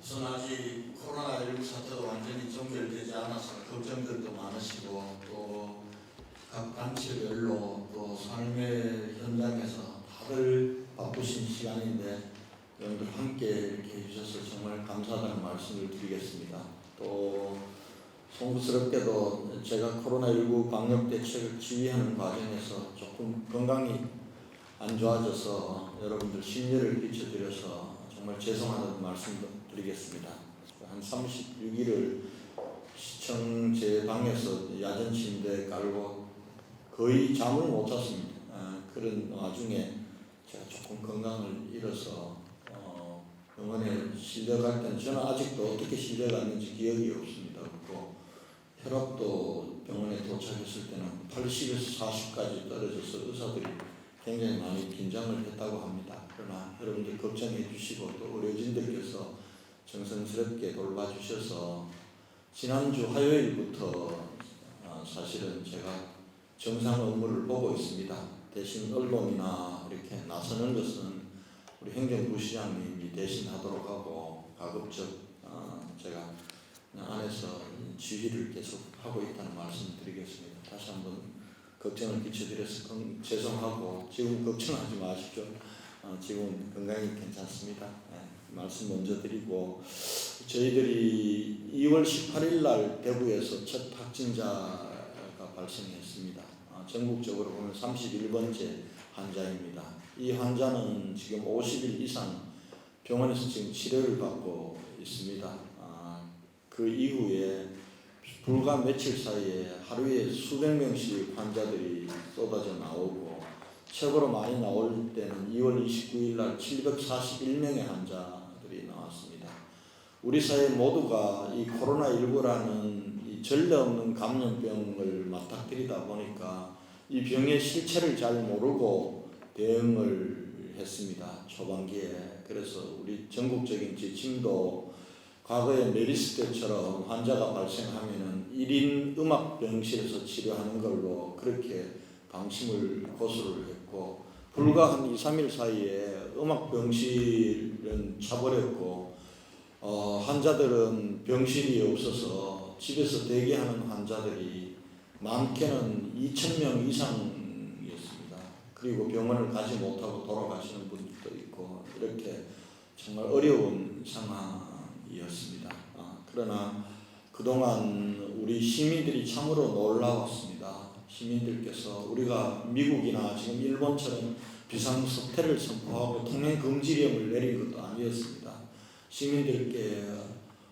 우선 아직 코로나19 사태도 완전히 종결되지 않아서 걱정들도 많으시고 또 각 단체별로 또 삶의 현장에서 다들 바쁘신 시간인데 여러분들 함께 이렇게 해주셔서 정말 감사하다는 말씀을 드리겠습니다. 또 송구스럽게도 제가 코로나19 방역 대책을 지휘하는 과정에서 조금 건강이 안 좋아져서 여러분들 심려를 끼쳐드려서 정말 죄송하다는 말씀도 드리겠습니다. 한 36일을 시청 제 방에서 야전 침대 깔고 거의 잠을 못 잤습니다. 그런 와중에 제가 조금 건강을 잃어서 병원에 실려갈 때는 저는 아직도 어떻게 실려갔는지 기억이 없습니다. 그리고 혈압도 병원에 도착했을 때는 80에서 40까지 떨어져서 의사들이 굉장히 많이 긴장을 했다고 합니다. 그러나 여러분들 걱정해 주시고 또 의료진들께서 정성스럽게 돌봐주셔서 지난주 화요일부터 사실은 제가 정상 업무를 보고 있습니다. 대신 언론이나 이렇게 나서는 것은 우리 행정부시장님이 대신 하도록 하고 가급적 제가 안에서 지휘를 계속 하고 있다는 말씀을 드리겠습니다. 다시 한번 걱정을 끼쳐드려서 죄송하고 지금 걱정하지 마십시오. 지금 건강이 괜찮습니다. 말씀 먼저 드리고 저희들이 2월 18일 날 대구에서 첫 확진자가 발생했습니다. 전국적으로 보면 31번째 환자입니다. 이 환자는 지금 50일 이상 병원에서 지금 치료를 받고 있습니다. 그 이후에 불과 며칠 사이에 하루에 수백 명씩 환자들이 쏟아져 나오고 최고로 많이 나올 때는 2월 29일 날 741명의 환자들이 나왔습니다. 우리 사회 모두가 이 코로나19라는 이 전례 없는 감염병을 맞닥뜨리다 보니까 이 병의 실체를 잘 모르고 대응을 했습니다. 초반기에. 그래서 우리 전국적인 지침도 과거에 메르스 때처럼 환자가 발생하면은 1인 음압병실에서 치료하는 걸로 그렇게 방침을 고수를 했고 불과 한 2, 3일 사이에 음압병실은 차버렸고 환자들은 병실이 없어서 집에서 대기하는 환자들이 많게는 2,000명 이상이었습니다. 그리고 병원을 가지 못하고 돌아가시는 분들도 있고 이렇게 정말 어려운 상황이었습니다. 그러나 그동안 우리 시민들이 참으로 놀라웠습니다. 시민들께서 우리가 미국이나 지금 일본처럼 비상사태를 선포하고 통행금지령을 내린 것도 아니었습니다. 시민들께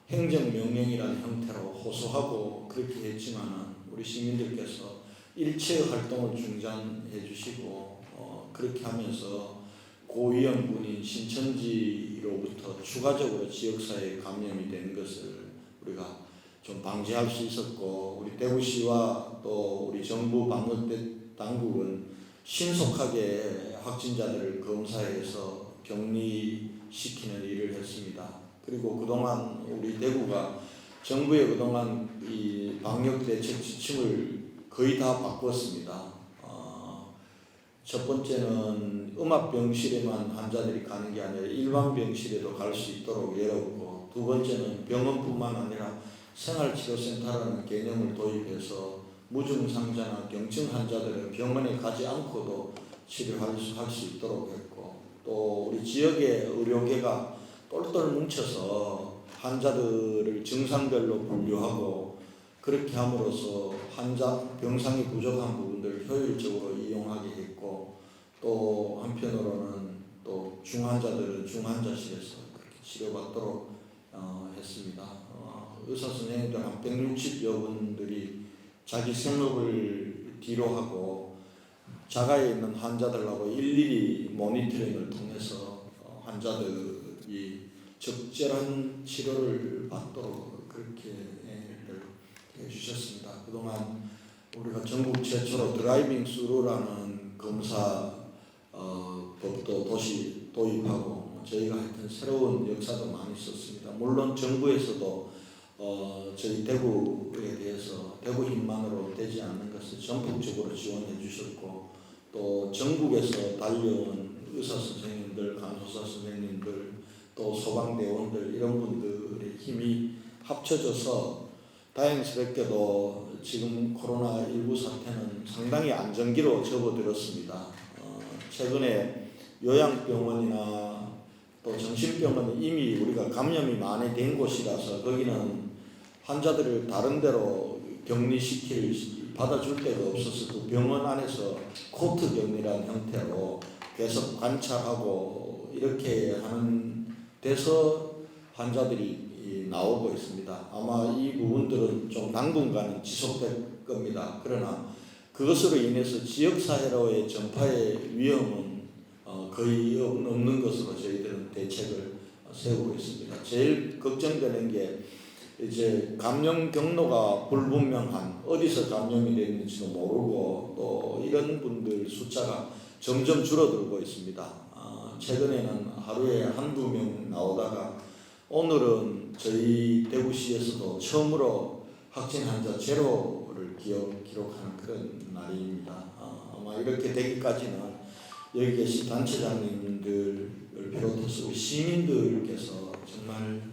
행정명령이라는 형태로 호소하고 그렇게 했지만 우리 시민들께서 일체 활동을 중단해 주시고 그렇게 하면서 고위험군인 신천지로부터 추가적으로 지역사회에 감염이 된 것을 우리가 좀 방지할 수 있었고 우리 대구시와 또 우리 정부 방역 당국은 신속하게 확진자들을 검사해서 격리시키는 일을 했습니다. 그리고 그동안 우리 대구가 정부의 그동안 이 방역 대책 지침을 거의 다 바꿨습니다. 첫 번째는 음압병실에만 환자들이 가는 게 아니라 일반 병실에도 갈 수 있도록 열었고 두 번째는 병원뿐만 아니라 생활치료센터라는 개념을 도입해서 무증상자나 경증 환자들은 병원에 가지 않고도 치료할 수 있도록 했고 또 우리 지역의 의료계가 똘똘 뭉쳐서 환자들을 증상별로 분류하고 그렇게 함으로써 환자 병상이 부족한 부분들을 효율적으로 이용하게 했고 또 한편으로는 또 중환자들은 중환자실에서 그렇게 치료받도록 했습니다. 의사 선생님들 한 160여 분들이 자기 생업을 뒤로 하고 자가에 있는 환자들하고 일일이 모니터링을 통해서 환자들이 적절한 치료를 받도록 그렇게 해주셨습니다. 그동안 우리가 전국 최초로 드라이빙 스루라는 검사 법도 도시 도입하고 저희가 하여튼 새로운 역사도 많이 썼습니다. 물론 정부에서도 저희 대구에 대해서 대구 힘만으로 되지 않는 것을 전폭적으로 지원해 주셨고 또 전국에서 달려온 의사 선생님들, 간호사 선생님들, 또 소방대원들 이런 분들 힘이 합쳐져서 다행스럽게도 지금 코로나19 사태는 상당히 안정기로 접어들었습니다. 최근에 요양병원이나 또 정신병원은 이미 우리가 감염이 많이 된 곳이라서 거기는 환자들을 다른 데로 격리시킬 받아줄 데가 없어서 그 병원 안에서 코트 격리라는 형태로 계속 관찰하고 이렇게 하는 데서 환자들이 나오고 있습니다. 아마 이 부분들은 좀 당분간은 지속될 겁니다. 그러나 그것으로 인해서 지역사회로의 전파의 위험은 거의 없는 것으로 저희들은 대책을 세우고 있습니다. 제일 걱정되는 게 이제 감염 경로가 불분명한 어디서 감염이 됐는지도 모르고 또 이런 분들 숫자가 점점 줄어들고 있습니다. 최근에는 하루에 한두 명 나오다가 오늘은 저희 대구시에서도 처음으로 확진 환자 제로를 기록하는 그런 날입니다. 아마 이렇게 되기까지는 여기 계신 단체장님들을 비롯해서 우리 시민들께서 정말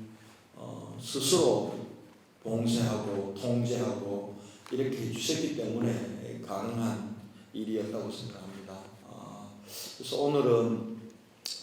스스로 봉쇄하고 통제하고 이렇게 해주셨기 때문에 가능한 일이었다고 생각합니다. 그래서 오늘은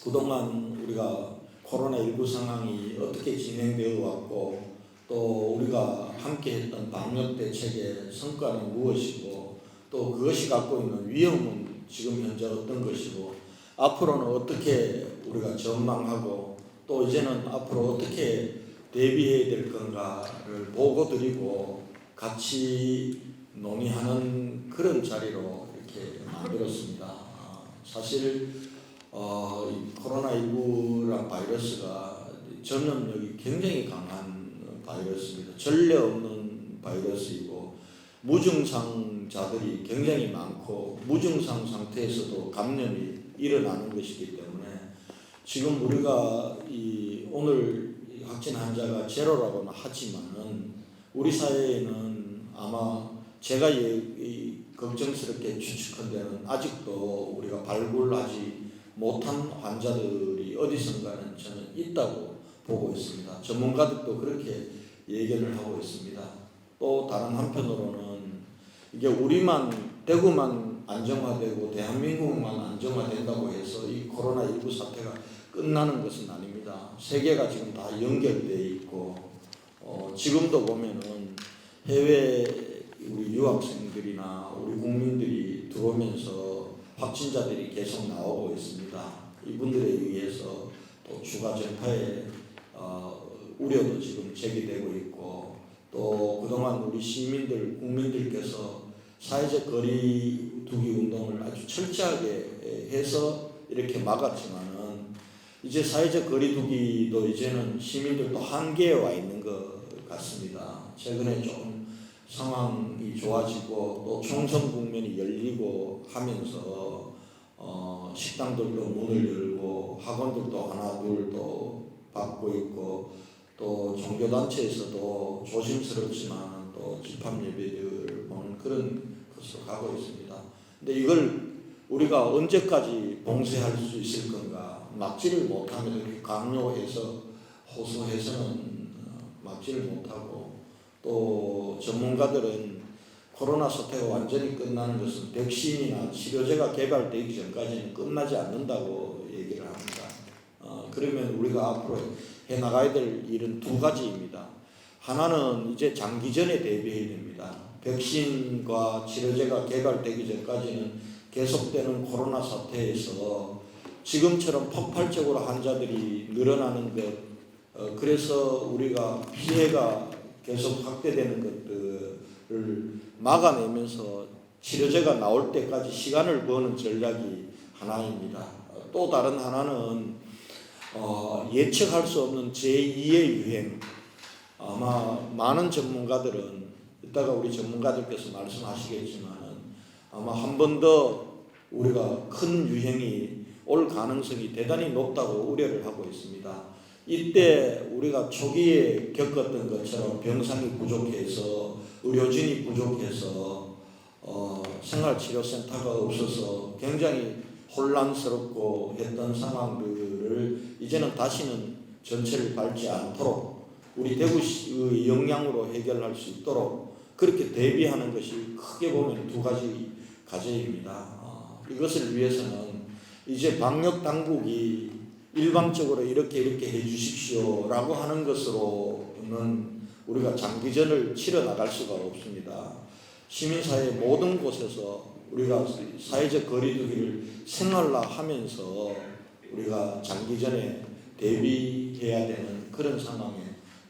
그동안 우리가 코로나19 상황이 어떻게 진행되어 왔고 또 우리가 함께 했던 방역 대책의 성과는 무엇이고 또 그것이 갖고 있는 위험은 지금 현재 어떤 것이고 앞으로는 어떻게 우리가 전망하고 또 이제는 앞으로 어떻게 대비해야 될 건가를 보고 드리고 같이 논의하는 그런 자리로 이렇게 만들었습니다. 사실 이 코로나19란 바이러스가 전염력이 굉장히 강한 바이러스입니다. 전례 없는 바이러스이고 무증상자들이 굉장히 많고 무증상 상태에서도 감염이 일어나는 것이기 때문에 지금 우리가 오늘 확진 환자가 제로라고는 하지만은 우리 사회에는 아마 제가 걱정스럽게 추측한 데는 아직도 우리가 발굴하지 못한 환자들이 어디선가는 저는 있다고 보고 있습니다. 전문가들도 그렇게 얘기를 하고 있습니다. 또 다른 한편으로는 이게 우리만 대구만 안정화되고 대한민국만 안정화된다고 해서 이 코로나19 사태가 끝나는 것은 아닙니다. 세계가 지금 다 연결되어 있고 지금도 보면은 해외 우리 유학생들이나 우리 국민들이 들어오면서 확진자들이 계속 나오고 있습니다. 이분들에 의해서 또 추가 전파의 우려도 지금 제기되고 있고 또 그동안 우리 시민들 국민들께서 사회적 거리 두기 운동을 아주 철저하게 해서 이렇게 막았지만은 이제 사회적 거리 두기도 이제는 시민들도 한계에 와 있는 것 같습니다. 최근에 좀 상황이 좋아지고 또 총선 국면이 열리고 하면서 식당들도 문을 열고 학원들도 하나 둘 또 받고 있고 또 종교단체에서도 조심스럽지만 또 집합 예배를 보는 그런 것으로 가고 있습니다. 근데 이걸 우리가 언제까지 봉쇄할 수 있을 건가? 막지를 못하면 이렇게 강요해서 호소해서는 막지를 못하고 또 전문가들은 코로나 사태가 완전히 끝나는 것은 백신이나 치료제가 개발되기 전까지는 끝나지 않는다고 얘기를 합니다. 그러면 우리가 앞으로 해나가야 될 일은 두 가지입니다. 하나는 이제 장기전에 대비해야 됩니다. 백신과 치료제가 개발되기 전까지는 계속되는 코로나 사태에서 지금처럼 폭발적으로 환자들이 늘어나는 것, 그래서 우리가 피해가 계속 확대되는 것들을 막아내면서 치료제가 나올 때까지 시간을 버는 전략이 하나입니다. 또 다른 하나는 예측할 수 없는 제2의 유행. 아마 많은 전문가들은 이따가 우리 전문가들께서 말씀하시겠지만 아마 한 번 더 우리가 큰 유행이 올 가능성이 대단히 높다고 우려를 하고 있습니다. 이때 우리가 초기에 겪었던 것처럼 병상이 부족해서 의료진이 부족해서 생활치료센터가 없어서 굉장히 혼란스럽고 했던 상황들을 이제는 다시는 전체를 밟지 않도록 우리 대구시의 역량으로 해결할 수 있도록 그렇게 대비하는 것이 크게 보면 두 가지 과제입니다. 이것을 위해서는 이제 방역 당국이 일방적으로 이렇게 해주십시오라고 하는 것으로는 우리가 장기전을 치러 나갈 수가 없습니다. 시민사회 모든 곳에서 우리가 사회적 거리두기를 생활화하면서 우리가 장기전에 대비해야 되는 그런 상황에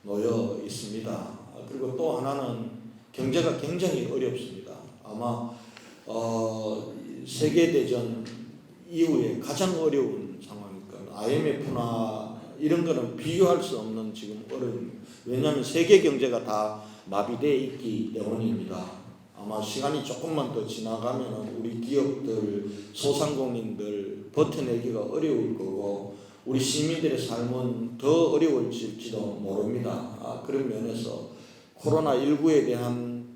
놓여 있습니다. 그리고 또 하나는 경제가 굉장히 어렵습니다. 아마 세계대전 이후에 가장 어려운 상황이니까 IMF나 이런 거는 비교할 수 없는 지금 어려움. 왜냐하면 세계 경제가 다 마비되어 있기 때문입니다. 아마 시간이 조금만 더 지나가면 우리 기업들, 소상공인들 버텨내기가 어려울 거고 우리 시민들의 삶은 더 어려워질지도 모릅니다. 그런 면에서 코로나19에 대한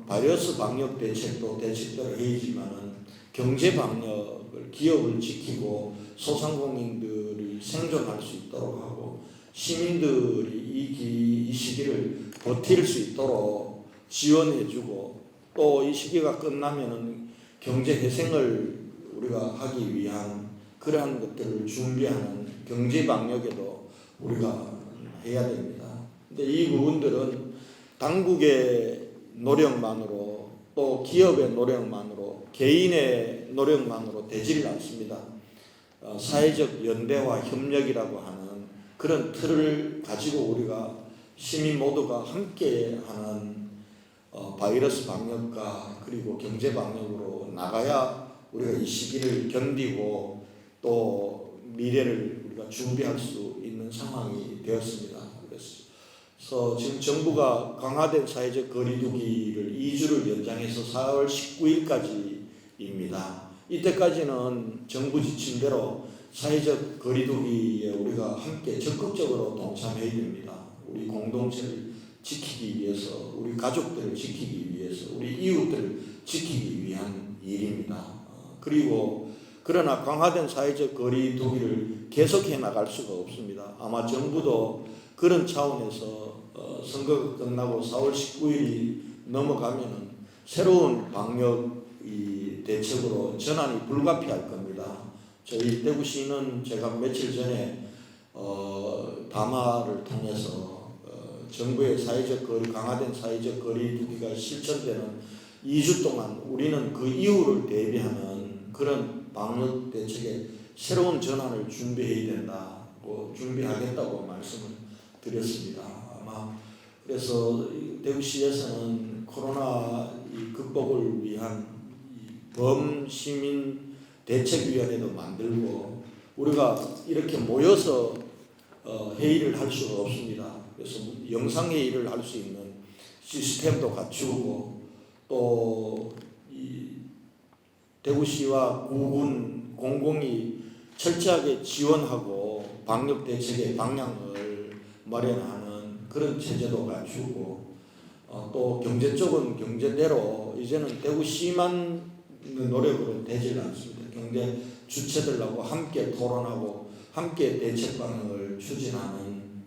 바이러스 방역 대책도 대책대로 해야지만은 경제 방역을 기업을 지키고 소상공인들이 생존할 수 있도록 하고 시민들이 이 시기를 버틸 수 있도록 지원해주고 또 이 시기가 끝나면은 경제 회생을 우리가 하기 위한 그러한 것들을 준비하는 경제 방역에도 우리가 해야 됩니다. 근데 이 부분들은 당국의 노력만으로 또 기업의 노력만으로 개인의 노력만으로 되지를 않습니다. 사회적 연대와 협력이라고 하는 그런 틀을 가지고 우리가 시민 모두가 함께하는 바이러스 방역과 그리고 경제 방역으로 나가야 우리가 이 시기를 견디고 또 미래를 우리가 준비할 수 있는 상황이 되었습니다. 그래서 지금 정부가 강화된 사회적 거리두기를 2주를 연장해서 4월 19일까지입니다. 이때까지는 정부 지침대로 사회적 거리두기에 우리가 함께 적극적으로 동참해야 됩니다. 우리 공동체를 지키기 위해서, 우리 가족들을 지키기 위해서, 우리 이웃들을 지키기 위한 일입니다. 그리고 그러나 강화된 사회적 거리두기를 계속해 나갈 수가 없습니다. 아마 정부도 그런 차원에서 선거가 끝나고 4월 19일이 넘어가면은 새로운 방역 대책으로 전환이 불가피할 겁니다. 저희 대구시는 제가 며칠 전에 담화를 통해서 정부의 강화된 사회적 거리두기가 실천되는 2주 동안 우리는 그 이후를 대비하는 그런 방역 대책의 새로운 전환을 준비해야 된다고 준비하겠다고 말씀을 드렸습니다. 아마 그래서 대구시에서는 코로나 극복을 위한 범시민 대책위원회도 만들고 우리가 이렇게 모여서 회의를 할 수가 없습니다. 그래서 영상회의를 할 수 있는 시스템도 갖추고 또 이 대구시와 구군 공공이 철저하게 지원하고 방역 대책의 방향을 마련하는 그런 체제도 갖추고 또 경제 쪽은 경제대로 이제는 대구시만 노력으로 되질 않습니다. 경제 주체들하고 함께 토론하고 함께 대책 방향을 추진하는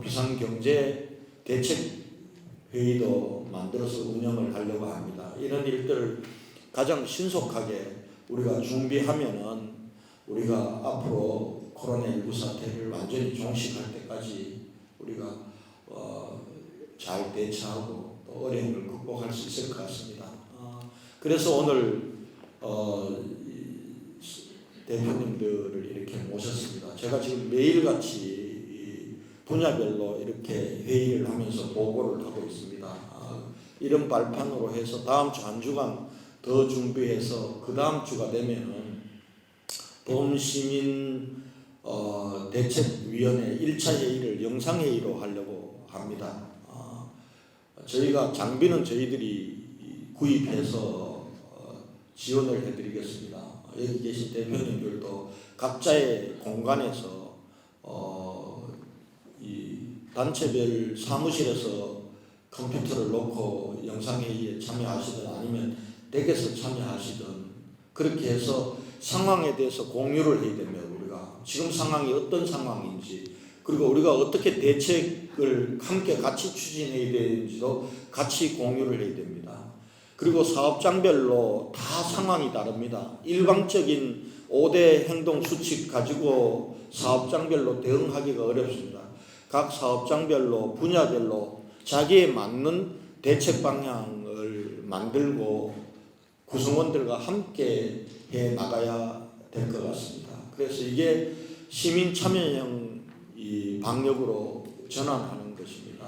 비상경제 대책회의도 만들어서 운영을 하려고 합니다. 이런 일들을 가장 신속하게 우리가 준비하면은 우리가 앞으로 코로나19 사태를 완전히 종식할 때까지 우리가 잘 대처하고 또 어려움을 극복할 수 있을 것 같습니다. 그래서 오늘 대표님들을 이렇게 모셨습니다. 제가 지금 매일같이 분야별로 이렇게 회의를 하면서 보고를 하고 있습니다. 이런 발판으로 해서 다음 주 한 주간 더 준비해서 그 다음 주가 되면은 범시민 대책위원회 1차 회의를 영상회의로 하려고 합니다. 저희가 장비는 저희들이 구입해서 지원을 해드리겠습니다. 여기 계신 대표님들도 각자의 공간에서 이 단체별 사무실에서 컴퓨터를 놓고 영상회의에 참여하시든 아니면 댁에서 참여하시든 그렇게 해서 상황에 대해서 공유를 해야 됩니다. 우리가 지금 상황이 어떤 상황인지 그리고 우리가 어떻게 대책을 함께 같이 추진해야 되는지도 같이 공유를 해야 됩니다. 그리고 사업장별로 다 상황이 다릅니다. 일방적인 5대 행동 수칙 가지고 사업장별로 대응하기가 어렵습니다. 각 사업장별로 분야별로 자기에 맞는 대책 방향을 만들고 구성원들과 함께 해 나가야 될 것 같습니다. 그래서 이게 시민 참여형 이 방역으로 전환하는 것입니다.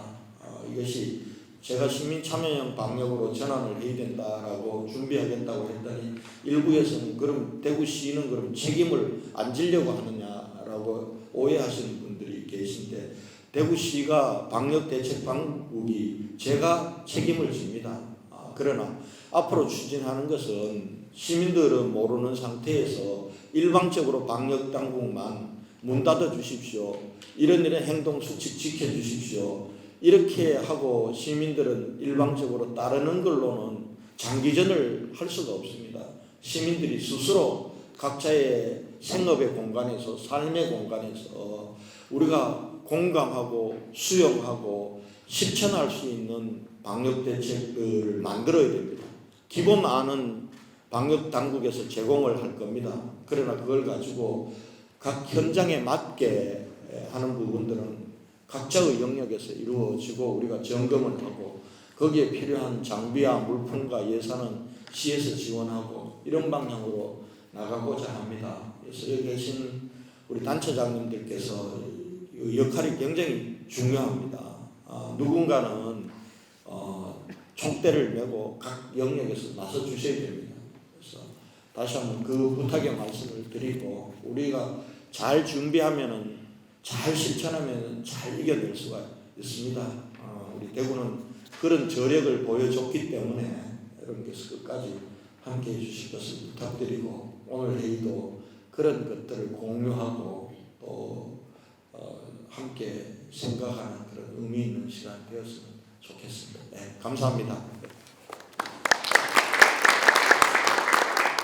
이것이 제가 시민 참여형 방역으로 전환을 해야 된다라고 준비하겠다고 했더니 일부에서는 그럼 대구시는 그럼 책임을 안 지려고 하느냐라고 오해하시는 분들이 계신데, 대구시가 방역대책 당국이 제가 책임을 집니다. 그러나 앞으로 추진하는 것은 시민들은 모르는 상태에서 일방적으로 방역당국만 문 닫아 주십시오, 이런 행동 수칙 지켜주십시오, 이렇게 하고 시민들은 일방적으로 따르는 걸로는 장기전을 할 수가 없습니다. 시민들이 스스로 각자의 생업의 공간에서, 삶의 공간에서 우리가 공감하고 수용하고 실천할 수 있는 방역대책을 만들어야 됩니다. 기본안은 방역당국에서 제공을 할 겁니다. 그러나 그걸 가지고 각 현장에 맞게 하는 부분들은 각자의 영역에서 이루어지고 우리가 점검을 하고 거기에 필요한 장비와 물품과 예산은 시에서 지원하고 이런 방향으로 나가고자 합니다. 그래서 여기 계신 우리 단체장님들께서 역할이 굉장히 중요합니다. 누군가는 총대를 메고 각 영역에서 나서 주셔야 됩니다. 그래서 다시 한번 그 부탁의 말씀을 드리고, 우리가 잘 준비하면은, 잘 실천하면 잘 이겨낼 수가 있습니다. 우리 대구는 그런 저력을 보여줬기 때문에 여러분께서 끝까지 함께 해주실 것을 부탁드리고, 오늘 회의도 그런 것들을 공유하고 또 함께 생각하는 그런 의미 있는 시간 되었으면 좋겠습니다. 네, 감사합니다.